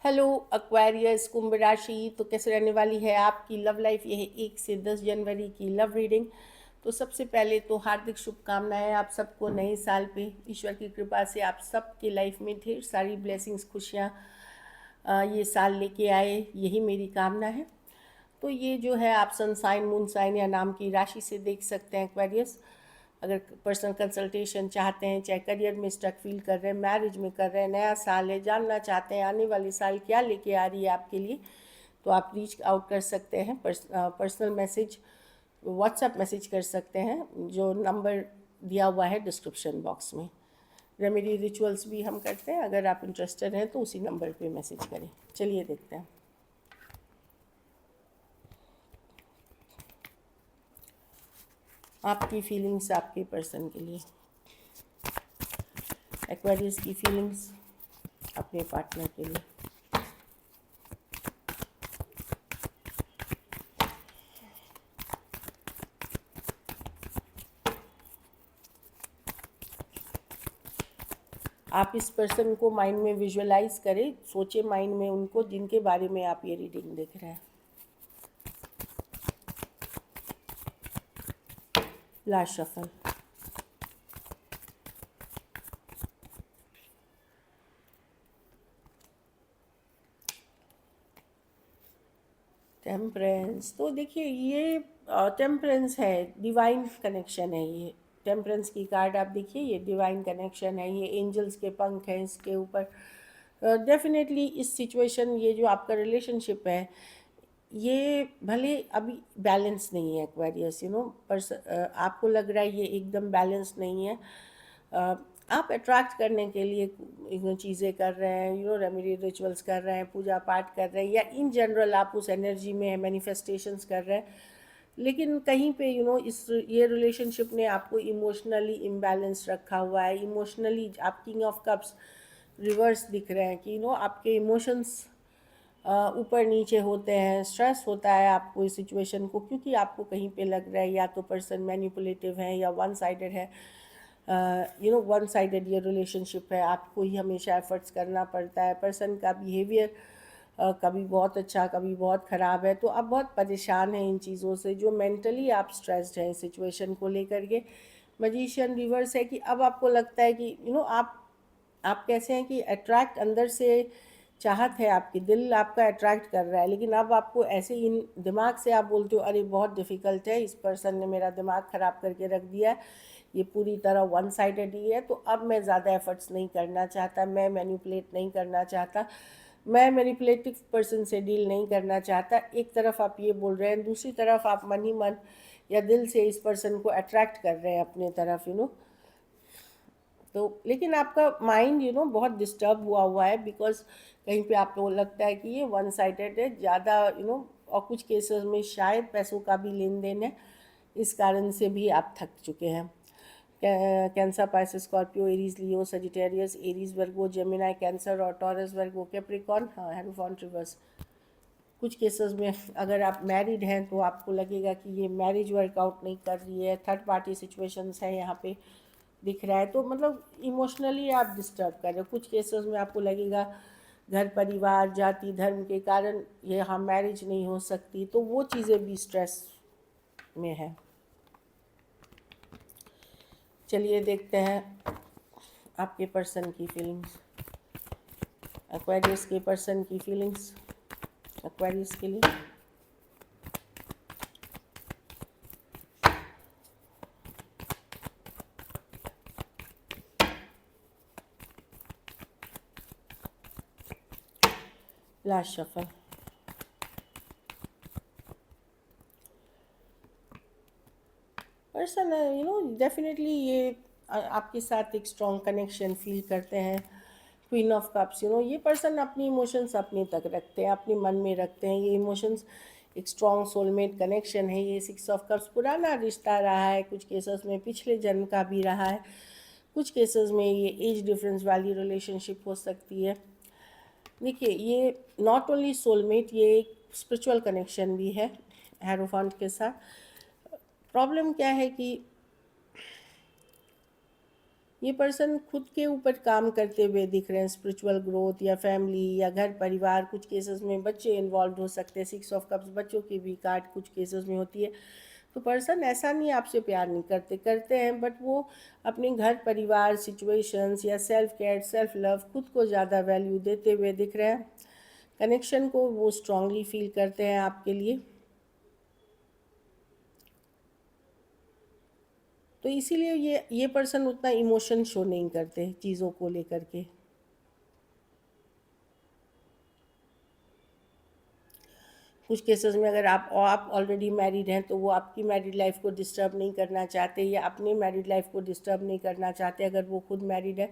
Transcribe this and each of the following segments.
Hello Aquarius कुंभ राशि। तो कैसे रहने वाली है आपकी लव लाइफ? यह है 1 से 10 जनवरी की लव रीडिंग। तो सबसे पहले तो हार्दिक शुभकामनाएं आप सबको नए साल पे। ईश्वर की कृपा से आप सबकी लाइफ में ढेर सारी ब्लेसिंग्स, खुशियाँ ये साल लेके आए, यही मेरी कामना है। तो ये जो है आप सन साइन, मून साइन या नाम की राशि से देख सकते हैं एक्वेरियस। अगर पर्सनल कंसल्टेशन चाहते हैं, चाहे करियर में स्टक फील कर रहे हैं, मैरिज में कर रहे हैं, नया साल है, जानना चाहते हैं आने वाले साल क्या लेके आ रही है आपके लिए, तो आप रीच आउट कर सकते हैं। पर्सनल मैसेज, व्हाट्सएप मैसेज कर सकते हैं, जो नंबर दिया हुआ है डिस्क्रिप्शन बॉक्स में। रेमेडी रिचुअल्स भी हम करते हैं, अगर आप इंटरेस्टेड हैं तो उसी नंबर पे मैसेज करें। चलिए देखते हैं आपकी फीलिंग्स आपके पर्सन के लिए, एक्वेरियस की फीलिंग्स अपने पार्टनर के लिए। आप इस पर्सन को माइंड में विजुअलाइज करें, सोचे माइंड में उनको जिनके बारे में आप ये रीडिंग देख रहे हैं। Last shuffle. टेम्परेंस। तो देखिए ये टेम्परेंस है, डिवाइन कनेक्शन है ये। टेम्परेंस की कार्ड आप देखिए, ये डिवाइन कनेक्शन है, ये एंजल्स के पंख हैं इसके ऊपर। डेफिनेटली इस सिचुएशन, ये जो आपका रिलेशनशिप है, ये भले अभी बैलेंस नहीं है एक्वेरियस, आपको लग रहा है ये एकदम बैलेंस नहीं है। आप अट्रैक्ट करने के लिए चीज़ें कर रहे हैं, रेमेडी रिचुअल्स कर रहे हैं, पूजा पाठ कर रहे हैं, या इन जनरल आप उस एनर्जी में मैनिफेस्टेशंस कर रहे हैं। लेकिन कहीं पे इस ये रिलेशनशिप ने आपको इमोशनली इम्बैलेंस रखा हुआ है। इमोशनली आप किंग ऑफ कप्स रिवर्स दिख रहे हैं कि आपके इमोशंस ऊपर नीचे होते हैं, स्ट्रेस होता है आपको इस सिचुएशन को, क्योंकि आपको कहीं पे लग रहा है या तो पर्सन मैनिपुलेटिव है या वन साइडेड है। वन साइडेड ये रिलेशनशिप है, आपको ही हमेशा एफर्ट्स करना पड़ता है। पर्सन का बिहेवियर कभी बहुत अच्छा, कभी बहुत ख़राब है। तो आप बहुत परेशान हैं इन चीज़ों से, जो मेंटली आप स्ट्रेस्ड हैं इस सिचुएशन को लेकर के। मजीशियन रिवर्स है कि अब आपको लगता है कि आप कैसे हैं कि अट्रैक्ट अंदर से चाहत है, आपकी दिल आपका अट्रैक्ट कर रहा है, लेकिन अब आपको ऐसे इन दिमाग से आप बोलते हो अरे बहुत डिफ़िकल्ट है, इस पर्सन ने मेरा दिमाग ख़राब करके रख दिया है, ये पूरी तरह वन साइडेड ही है, तो अब मैं ज़्यादा एफर्ट्स नहीं करना चाहता, मैं मैनिपुलेट नहीं करना चाहता, मैं मैनिपुलेटिव पर्सन से डील नहीं करना चाहता। एक तरफ आप ये बोल रहे हैं, दूसरी तरफ आप मन ही मन या दिल से इस पर्सन को अट्रैक्ट कर रहे हैं अपने तरफ। तो लेकिन आपका माइंड बहुत डिस्टर्ब हुआ है, बिकॉज कहीं पे आपको लगता है कि ये वन साइडेड है ज़्यादा, और कुछ केसेस में शायद पैसों का भी लेन देन है, इस कारण से भी आप थक चुके हैं। कैंसर, पाइसेस, स्कॉर्पियो, एरीज, लियो, सजिटेरियस, एरीज, वर्गो, जेमिनाई, कैंसर और टॉरस, वर्गो, कैप्रिकॉर्न, हाँ, हेरोफॉन्ट रिवर्स। कुछ केसेस में अगर आप मैरिड हैं तो आपको लगेगा कि ये मैरिज वर्कआउट नहीं कर रही है, थर्ड पार्टी सिचुएशंस है यहाँ पे दिख रहा है, तो मतलब इमोशनली आप डिस्टर्ब कर रहे हो। कुछ केसेस में आपको लगेगा घर परिवार जाति धर्म के कारण यहाँ मैरिज नहीं हो सकती, तो वो चीज़ें भी स्ट्रेस में है। चलिए देखते हैं आपके पर्सन की फीलिंग्स, एक्वेरियस के पर्सन की फीलिंग्स एक्वेरियस के लिए। Last shuffle. पर्सन डेफिनेटली ये आपके साथ एक स्ट्रॉन्ग कनेक्शन फील करते हैं। क्वीन ऑफ कप्स, ये पर्सन अपनी इमोशंस अपने तक रखते हैं, अपने मन में रखते हैं ये इमोशंस। एक स्ट्रॉन्ग सोलमेट कनेक्शन है ये। 6 ऑफ कप्स पुराना रिश्ता रहा है, कुछ केसेस में पिछले जन्म का भी रहा है, कुछ केसेस में ये एज डिफरेंस वाली रिलेशनशिप हो सकती है। देखिए ये नॉट ओनली सोलमेट, ये एक स्पिरिचुअल कनेक्शन भी है हेरोफांट के साथ। प्रॉब्लम क्या है कि ये पर्सन खुद के ऊपर काम करते हुए दिख रहे हैं, स्पिरिचुअल ग्रोथ या फैमिली या घर परिवार, कुछ केसेस में बच्चे इन्वॉल्व हो सकते हैं। 6 ऑफ कप्स बच्चों की भी कार्ड कुछ केसेस में होती है। तो पर्सन ऐसा नहीं आपसे प्यार नहीं करते, करते हैं, बट वो अपने घर परिवार सिचुएशंस या सेल्फ केयर सेल्फ लव खुद को ज़्यादा वैल्यू देते हुए दिख रहे हैं। कनेक्शन को वो स्ट्रांगली फील करते हैं आपके लिए। तो इसीलिए ये पर्सन उतना इमोशन शो नहीं करते चीज़ों को लेकर के। कुछ केसेस में अगर आप ऑलरेडी मैरिड हैं तो वो आपकी मैरिड लाइफ को डिस्टर्ब नहीं करना चाहते या अपनी मैरिड लाइफ को डिस्टर्ब नहीं करना चाहते अगर वो खुद मैरिड है।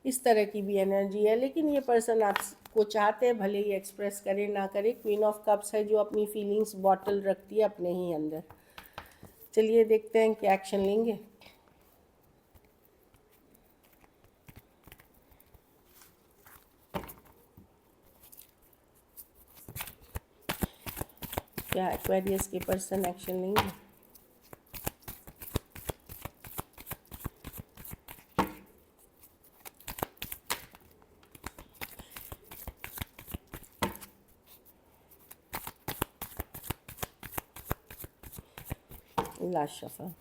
इस तरह की भी एनर्जी है, लेकिन ये पर्सन आपको चाहते हैं, भले ही एक्सप्रेस करे ना करे। क्वीन ऑफ कप्स है जो अपनी फीलिंग्स बॉटल रखती है अपने ही अंदर। चलिए देखते हैं क्या एक्शन लेंगे। क्या एक्वेरियस के पर्सन एक्शन लेंगे? Last shuffle.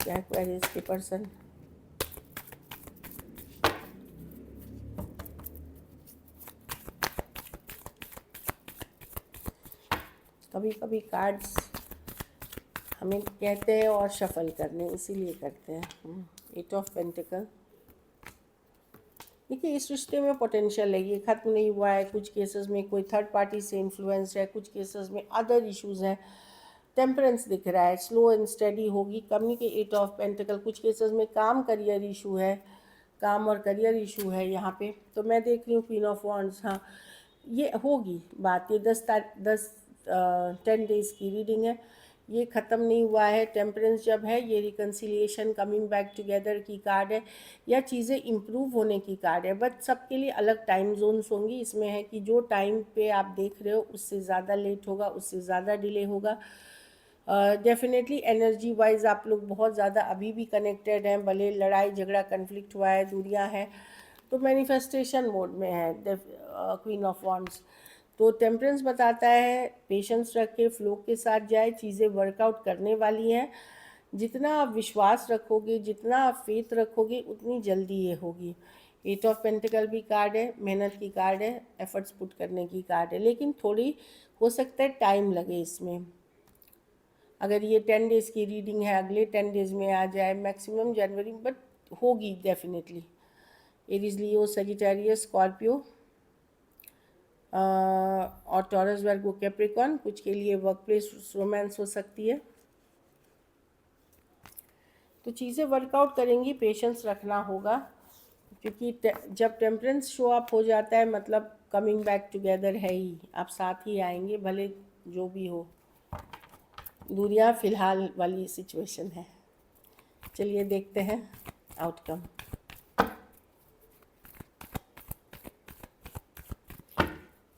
क्या एक्वेरियस के पर्सन कभी कभी कार्ड्स हमें कहते हैं और शफल करने, इसीलिए करते हैं। 8 ऑफ पेंटिकल। देखिए इस रिश्ते में पोटेंशियल है, ये ख़त्म नहीं हुआ है। कुछ केसेस में कोई थर्ड पार्टी से इन्फ्लुएंस है, कुछ केसेस में अदर इश्यूज हैं। टेम्परेंस दिख रहा है, स्लो एंड स्टडी होगी। Communicate 8 of pentacle. कुछ केसेस में काम करियर इशू है, काम और करियर इशू है यहाँ पे। तो मैं देख रही हूँ क्वीन ऑफ वॉन्ड्स। हाँ, ये होगी बात। ये 10 डेज़ की रीडिंग है, ये ख़त्म नहीं हुआ है। टेम्परेंस जब है, ये रिकन्सिलिएशन कमिंग बैक टुगेदर की कार्ड है या चीज़ें इम्प्रूव होने की कार्ड है। बट सबके लिए अलग टाइम जोन्स होंगी। इसमें है कि जो टाइम पे आप देख रहे हो उससे ज़्यादा लेट होगा, उससे ज़्यादा डिले होगा। डेफिनेटली एनर्जी वाइज आप लोग बहुत ज़्यादा अभी भी कनेक्टेड हैं, भले लड़ाई झगड़ा कन्फ्लिक्ट हुआ है, दूरियां हैं, तो मैनिफेस्टेशन मोड में है क्वीन ऑफ वॉन्ड्स। तो टेम्परेंस बताता है पेशेंस रखे, फ्लो के साथ जाए, चीज़ें वर्कआउट करने वाली हैं। जितना आप विश्वास रखोगे, जितना आप फेथ रखोगे, उतनी जल्दी ये होगी। 8 ऑफ पेंटिकल भी कार्ड है, मेहनत की कार्ड है, एफर्ट्स पुट करने की कार्ड है, लेकिन थोड़ी हो सकता है टाइम लगे इसमें। अगर ये 10 डेज़ की रीडिंग है, अगले 10 डेज़ में आ जाए, मैक्सिमम जनवरी, बट होगी डेफिनेटली। एरीज, लियो, सजिटेरियस, स्कॉर्पियो और टॉरस, वर्गो, कैप्रिकॉन। कुछ के लिए वर्क प्लेस रोमांस हो सकती है। तो चीज़ें वर्कआउट करेंगी, पेशेंस रखना होगा, क्योंकि जब टेम्परेंस शो अप हो जाता है मतलब कमिंग बैक टुगेदर है ही, आप साथ ही आएंगे भले जो भी हो। दूरियां फ़िलहाल वाली सिचुएशन है। चलिए देखते हैं आउटकम।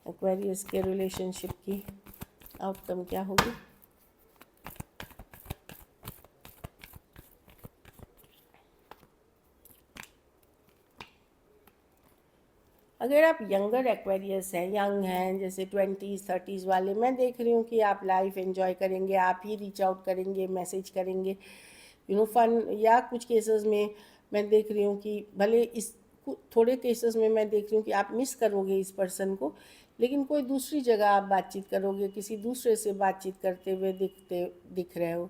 एक्वेरियस के रिलेशनशिप की आउटकम क्या होगी? अगर आप यंगर एक्वेरियस हैं, यंग हैं, जैसे 20s 30s वाले, मैं देख रही हूँ कि आप लाइफ एंजॉय करेंगे, आप ही रीच आउट करेंगे, मैसेज करेंगे, फन। या कुछ केसेस में मैं देख रही हूँ कि भले इस थोड़े केसेस में मैं देख रही हूँ कि आप मिस करोगे इस पर्सन को, लेकिन कोई दूसरी जगह आप बातचीत करोगे, किसी दूसरे से बातचीत करते हुए दिख रहे हो।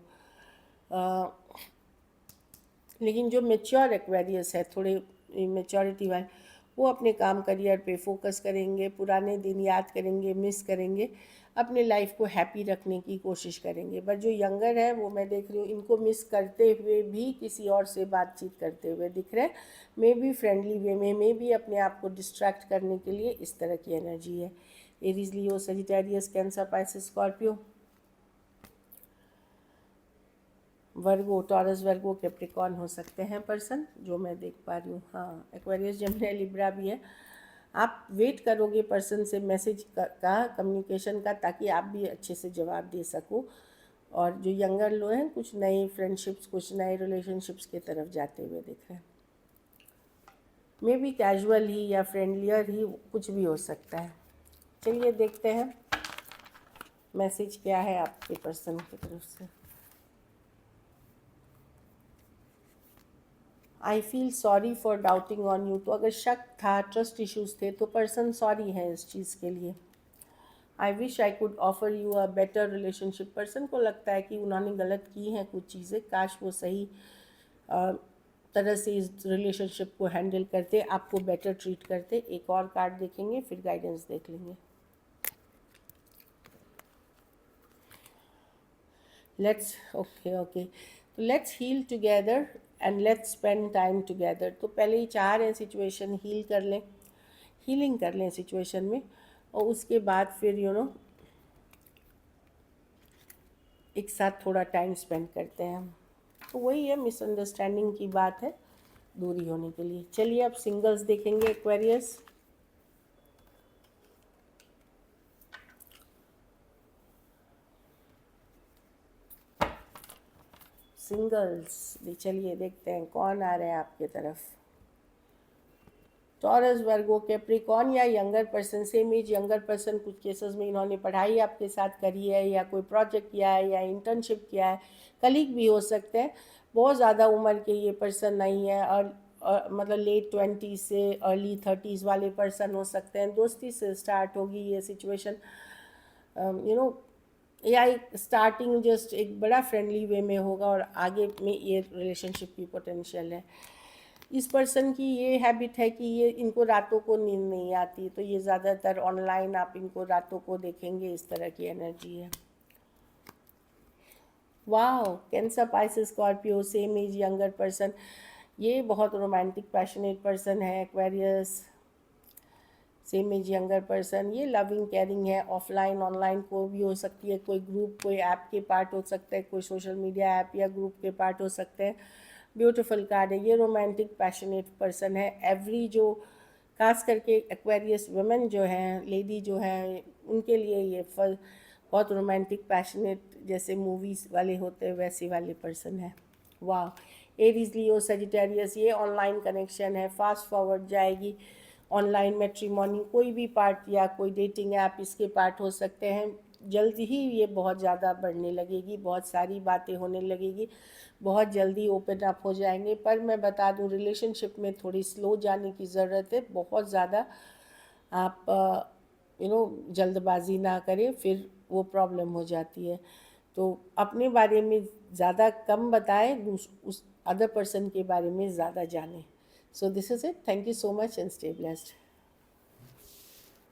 लेकिन जो मेच्योर एक्वेरियस है, थोड़े मेच्योरिटी वाले, वो अपने काम करियर पे फोकस करेंगे, पुराने दिन याद करेंगे, मिस करेंगे, अपने लाइफ को हैप्पी रखने की कोशिश करेंगे। बट जो यंगर है वो मैं देख रही हूँ इनको मिस करते हुए भी किसी और से बातचीत करते हुए दिख रहे हैं। मे बी फ्रेंडली वे में, मे बी अपने आप को डिस्ट्रैक्ट करने के लिए। इस तरह की एनर्जी है। एरीज, लियो, सजिटेरियस, कैंसर, पाइसेस, स्कॉर्पियो, वर्गो, टॉरस, वर्गो, कैप्रिकॉन हो सकते हैं पर्सन, जो मैं देख पा रही हूँ। हाँ, एक्वेरियस, जेमिनी, लिब्रा भी है। आप वेट करोगे पर्सन से मैसेज का कम्युनिकेशन का, ताकि आप भी अच्छे से जवाब दे सको। और जो यंगर लोग हैं कुछ नई फ्रेंडशिप्स, कुछ नए रिलेशनशिप्स की तरफ जाते हुए दिख रहे हैं। मे बी कैजुअल ही या फ्रेंडलियर ही, कुछ भी हो सकता है। चलिए देखते हैं मैसेज क्या है आपके पर्सन की तरफ से। I feel sorry for doubting on you. तो अगर शक था, ट्रस्ट इश्यूज थे, तो पर्सन सॉरी है इस चीज़ के लिए। I wish I could offer you a better relationship. Person को लगता है कि उन्होंने गलत की हैं कुछ चीज़ें, काश वो सही तरह से इस रिलेशनशिप को हैंडल करते, आपको बेटर ट्रीट करते। एक और कार्ड देखेंगे, फिर गाइडेंस देख लेंगे। लेट्स ओके ओके, तो let's heal together and let's spend time together. तो पहले ही चाह रहे हैं सिचुएशन हील कर लें, हीलिंग कर लें सिचुएशन में, और उसके बाद फिर एक साथ थोड़ा टाइम स्पेंड करते हैं हम। तो वही है, मिसअंडरस्टैंडिंग की बात है दूरी होने के लिए। चलिए अब सिंगल्स देखेंगे, एक्वेरियस। सिंगल्स, चलिए देखते हैं कौन आ रहे हैं आपके तरफ। टॉरस, वर्गो, कैप्रिकॉर्न या younger person. Same age younger person, कुछ केसेस में इन्होंने पढ़ाई आपके साथ करी है या कोई प्रोजेक्ट किया है या इंटर्नशिप किया है। कलीग भी हो सकते हैं। बहुत ज़्यादा उम्र के ये पर्सन नहीं है, और मतलब लेट 20 से अर्ली 30s वाले पर्सन हो सकते हैं। दोस्ती से स्टार्ट होगी ये सिचुएशन, या एक स्टार्टिंग जस्ट एक बड़ा फ्रेंडली वे में होगा, और आगे में ये रिलेशनशिप की पोटेंशियल है। इस पर्सन की ये हैबिट है कि ये इनको रातों को नींद नहीं आती, तो ये ज़्यादातर ऑनलाइन आप इनको रातों को देखेंगे, इस तरह की एनर्जी है। वाह, Cancer, Pisces, Scorpio, same age younger person. ये बहुत रोमांटिक पैशनेट पर्सन है। Aquarius, same age younger person, ये लविंग केयरिंग है। ऑफलाइन ऑनलाइन को भी हो सकती है, कोई ग्रुप, कोई ऐप के पार्ट हो सकता है, कोई सोशल मीडिया ऐप या ग्रुप के पार्ट हो सकते हैं। ब्यूटीफुल कार्ड है। ये रोमांटिक पैशनेट पर्सन है। एवरी जो खास करके एक्वेरियस वुमेन जो हैं, लेडी जो हैं, उनके लिए ये बहुत रोमांटिक पैशनेट, जैसे मूवीज़ वाले होते हैं वैसे वाले पर्सन है। वाह, एरीज, लियो, सजिटेरियस, ये ऑनलाइन कनेक्शन है, फास्ट फॉरवर्ड जाएगी। ऑनलाइन मैट्रिमोनी, कोई भी पार्ट या कोई डेटिंग ऐप इसके पार्ट हो सकते हैं। जल्द ही ये बहुत ज़्यादा बढ़ने लगेगी, बहुत सारी बातें होने लगेगी, बहुत जल्दी ओपन अप हो जाएंगे। पर मैं बता दूं, रिलेशनशिप में थोड़ी स्लो जाने की ज़रूरत है। बहुत ज़्यादा आप जल्दबाजी ना करें, फिर वो प्रॉब्लम हो जाती है। तो अपने बारे में ज़्यादा कम बताएं, उस अदर पर्सन के बारे में ज़्यादा जानें। So this is it. Thank you so much and stay blessed.